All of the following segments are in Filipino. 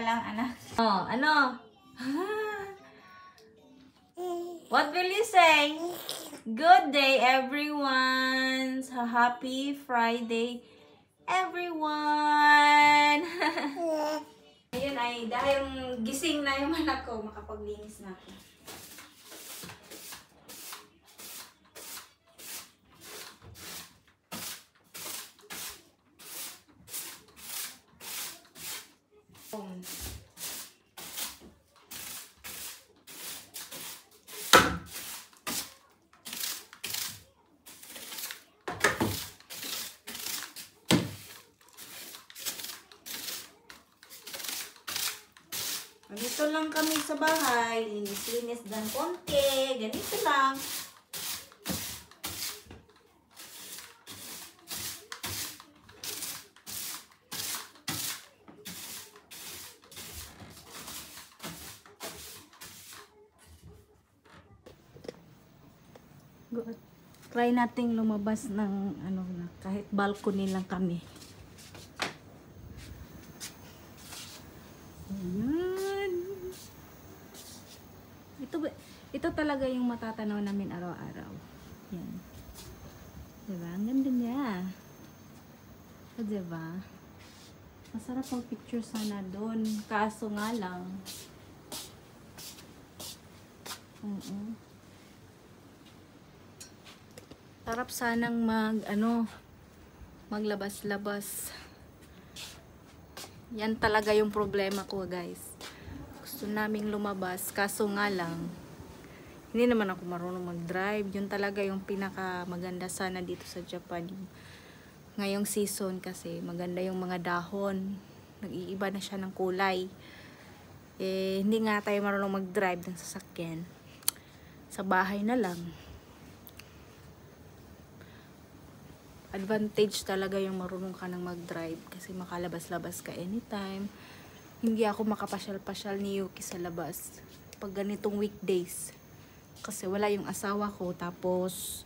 lang, anak. Oh, ano? What will you say? Good day, everyone. So, happy Friday, everyone. Ayun ay, dahil gising na yung anak ko, makapaglinis na ako. Ganito lang kami sa bahay. Linis-linis dan konti. Ganito lang. Try nating lumabas ng ano na, kahit balcony lang kami. Ayan. Ito talaga yung matatanaw namin araw-araw. Yan. Diba? Ang ganda niya. O, diba? Masarap ang picture sana doon. Kaso nga lang. Sarap sanang maglabas-labas. Yan talaga yung problema ko, guys. Gusto naming lumabas, kaso nga lang, hindi naman ako marunong mag-drive. Yun talaga yung pinaka maganda sana dito sa Japan. Ngayong season kasi maganda yung mga dahon. Nag-iiba na siya ng kulay. Eh, hindi nga tayo marunong mag-drive ng sasakyan. Sa bahay na lang. Advantage talaga yung marunong ka nang mag-drive kasi makalabas-labas ka anytime. Hindi ako makapasyal-pasyal ni Yuki sa labas pag ganitong weekdays kasi wala yung asawa ko, tapos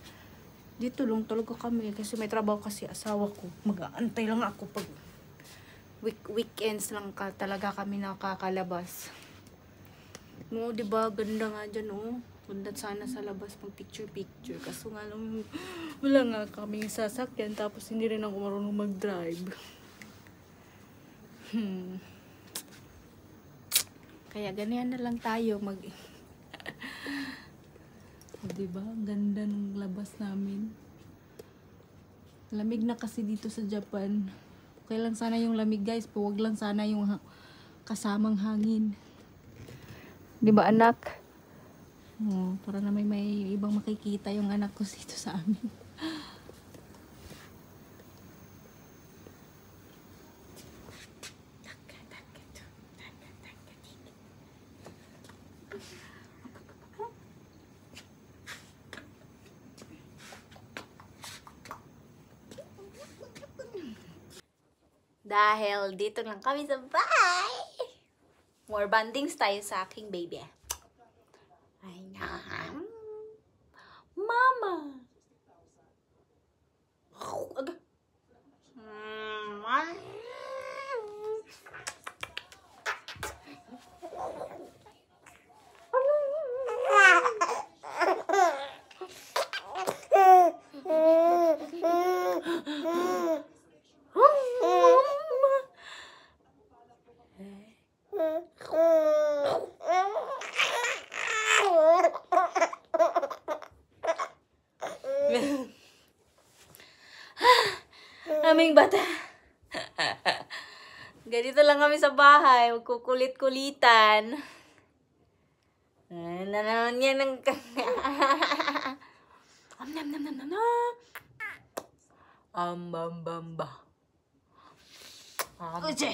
dito lang talaga kami kasi may trabaho kasi asawa ko. Mag-aantay lang ako pag weekends lang talaga kami nakakalabas. No, diba? Ganda nga dyan, oh. Ganda sana sa labas pag picture-picture. Kaso nga lang, wala nga kami sasakyan. Tapos hindi rin ako marunong mag-drive. Kaya ganyan na lang tayo diba? Ganda ng labas namin. Lamig na kasi dito sa Japan. Okay lang sana yung lamig, guys. Huwag lang sana yung kasamang hangin. Diba, anak? Oh, para na may ibang makikita yung anak ko dito sa amin. Dahil dito lang kami sa bahay. More bandings tayo sa aking baby. Mama. Aming bata. Ganito lang kami sa bahay. Magkukulit-kulitan. Ano naman yan ang bamba. Uche!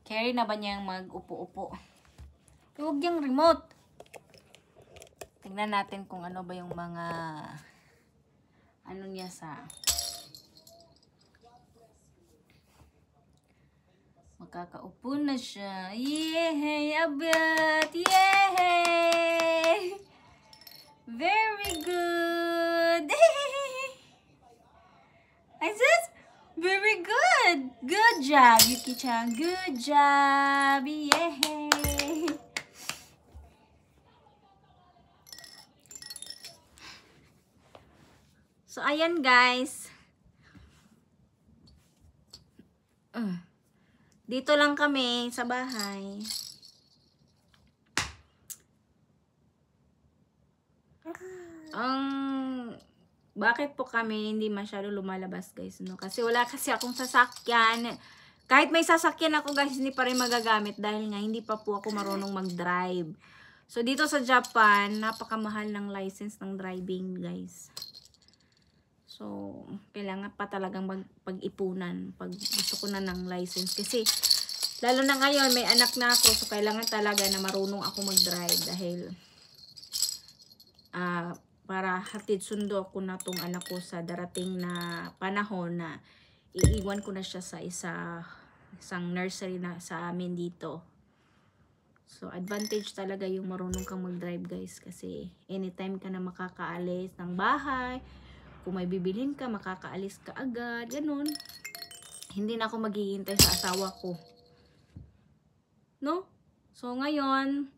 Carry na ba niyang mag-upo-upo? Huwag yung remote. Tingnan natin kung ano ba yung mga ano niya sa makakaupo na siya. Yay! Abot! Yay! Very good! I said, very good! Good job! Yuki-chan, good job! Yay! So, ayan guys. Dito lang kami sa bahay. Bakit po kami hindi masyado lumalabas guys, no? Kasi wala kasi akong sasakyan. Kahit may sasakyan ako guys, hindi pa rin magagamit dahil nga hindi pa po ako marunong mag-drive. So, dito sa Japan, napakamahal ng license ng driving guys. So, kailangan pa talagang pag-ipunan pag gusto ko na ng license. Kasi, lalo na ngayon, may anak na ako. So, kailangan talaga na marunong ako mag-drive. Dahil, para hatid sundo ko na tong anak ko sa darating na panahon na iiwan ko na siya sa isang nursery na sa amin dito. So, advantage talaga yung marunong kang mag-drive guys. Kasi, anytime ka na makakaalis ng bahay. Kung may bibilhin ka, makakaalis ka agad. Ganun. Hindi na ako maghihintay sa asawa ko. No? So, ngayon,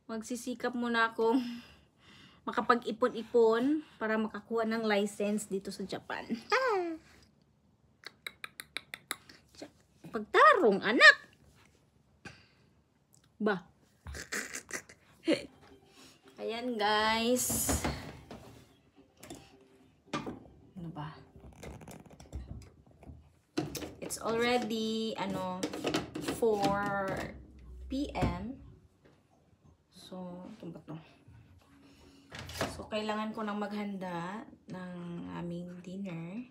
magsisikap muna akong makapag-ipon-ipon para makakuha ng license dito sa Japan. Pagtarong, anak! Ba? Ayan, guys. Ano ba? It's already, 4 p.m. So, ito ba ito? So, kailangan ko nang maghanda ng aming dinner.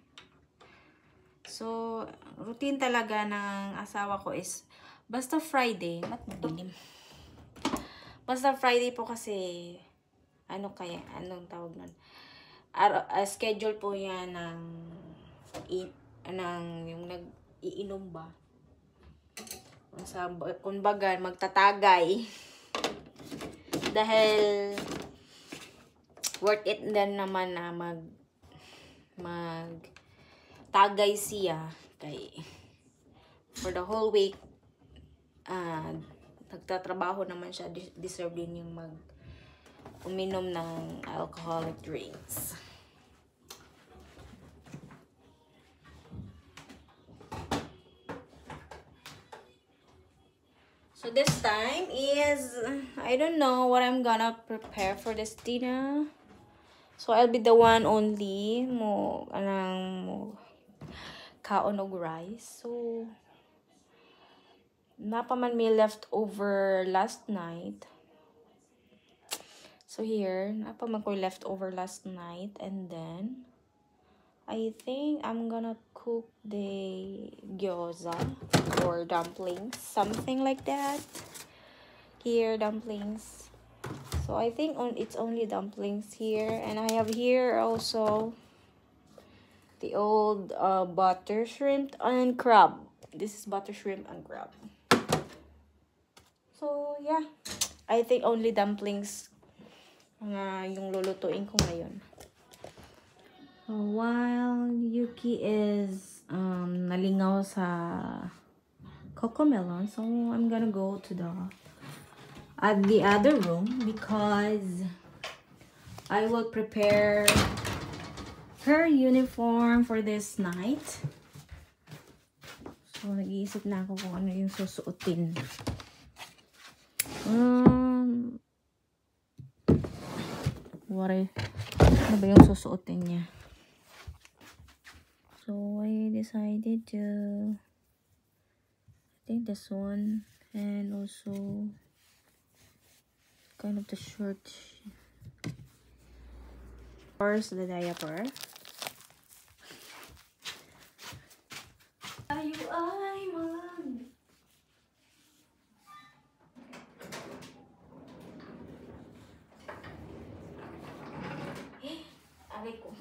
So, routine talaga ng asawa ko is, basta Friday, basta Friday po kasi, anong tawag nun? Schedule po yan yung nag-iinom ba? Kumbaga, magtatagay. Dahil, worth it din naman na magtagay siya. Kay, for the whole week, nagtatrabaho naman siya. Deserve din yung uminom ng alcoholic drinks. So this time is, I don't know what I'm gonna prepare for this dinner. So I'll be the one only mo kaon og rice. So napaman may left over last night. So here, napaman ko left over last night, and then I think I'm gonna cook the gyoza or dumplings, something like that. Here, dumplings. So I think it's only dumplings here, and I have here also the old butter shrimp and crab. This is butter shrimp and crab. So yeah, I think only dumplings yung lulutuin ko ngayon. So while Yuki is nalingaw sa Cocomelon, so I'm gonna go to the other room because I will prepare her uniform for this night. So nag-iisip na ako kung ano yung susuotin. Ano ba yung susuotin niya? So I decided to, I think this one, and also kind of the shirt. First, the diaper. Tayo ay aray ko.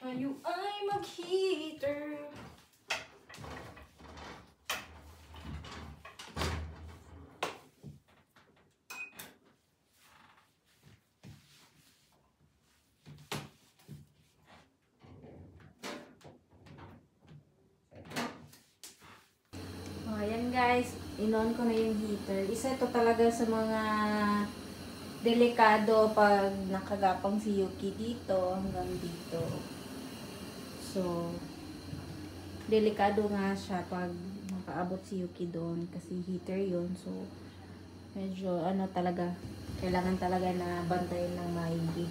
Tayo ay mag-heater. guys, inon ko na yung heater. Isa ito talaga sa mga delikado pag nakagapang si Yuki dito hanggang dito. So, delikado nga siya pag makaabot si Yuki doon kasi heater yun. So, medyo ano talaga, kailangan talaga na bantayan ng maigi.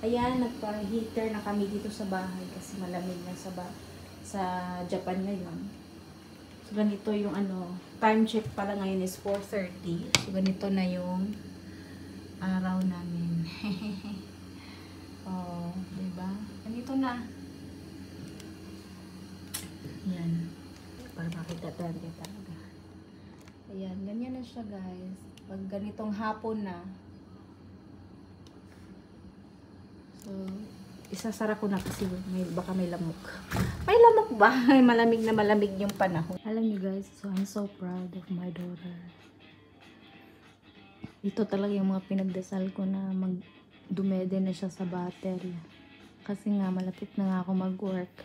Ayan, nagpa-heater na kami dito sa bahay kasi malamig na sa Japan ngayon. So, ganito yung ano, time check pala ngayon is 4:30. So, ganito na yung araw namin. Oh, diba? Ganito na. Ayan. Para makita talaga. Ayan, ganyan na siya guys. Pag ganitong hapon na, so, isasara ko na kasi baka may lamok. May lamok ba? Malamig na malamig yung panahon. Alam niyo guys, so I'm so proud of my daughter. Ito talaga yung mga pinagdasal ko na dumede na siya sa battle. Kasi nga, malapit na nga ako mag-work.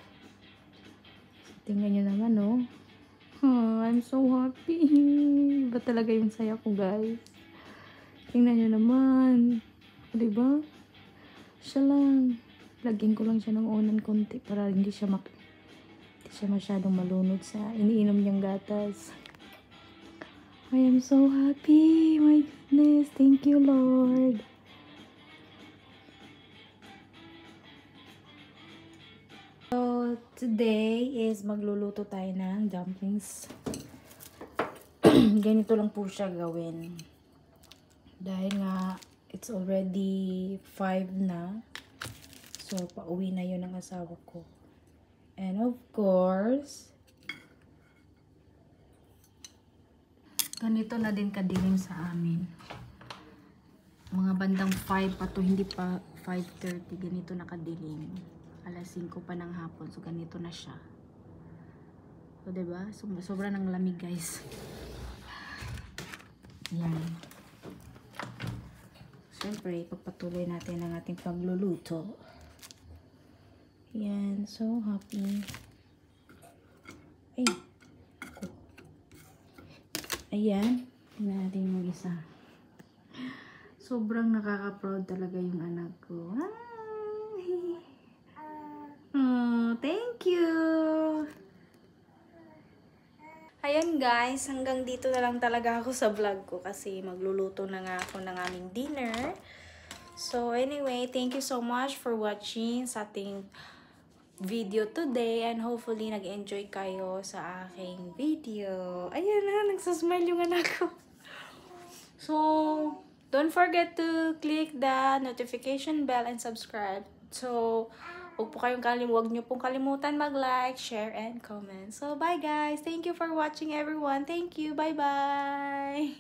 So, tingnan nyo naman, oh. I'm so happy. Ba talaga yung saya ko, guys? Tingnan nyo naman. Diba? Siya lang. Lagyan ko lang siya ng unan konti para hindi siya masyadong malunod sa iniinom niyang gatas. I am so happy. My goodness. Thank you, Lord. So, today is magluluto tayo ng dumplings. Ganito lang po siya gawin. Dahil nga, it's already 5 na. So, pauwi na yun ng asawa ko. And of course, ganito na din kadilim sa amin. Mga bandang 5 pa to, hindi pa 5:30. Ganito na kadilim. Alas 5 pa ng hapon. So, ganito na siya. So, diba? Sobra ng lamig, guys. Yan. Siyempre, pagpatuloy natin ang ating pagluluto. Yan. So, happy. Ay. Ako. Ayan. Tingnan natin yung isa. Sobrang nakaka-proud talaga yung anak ko. Thank you! Ayan guys, hanggang dito na lang talaga ako sa vlog ko kasi magluluto na nga ako ng aming dinner. So anyway, thank you so much for watching sa ating video today and hopefully nag-enjoy kayo sa aking video. Ayan na, nagsasmile yung anak ko. So, don't forget to click the notification bell and subscribe. So, huwag niyo pong kalimutan mag-like, share, and comment. So, bye guys. Thank you for watching everyone. Thank you. Bye-bye.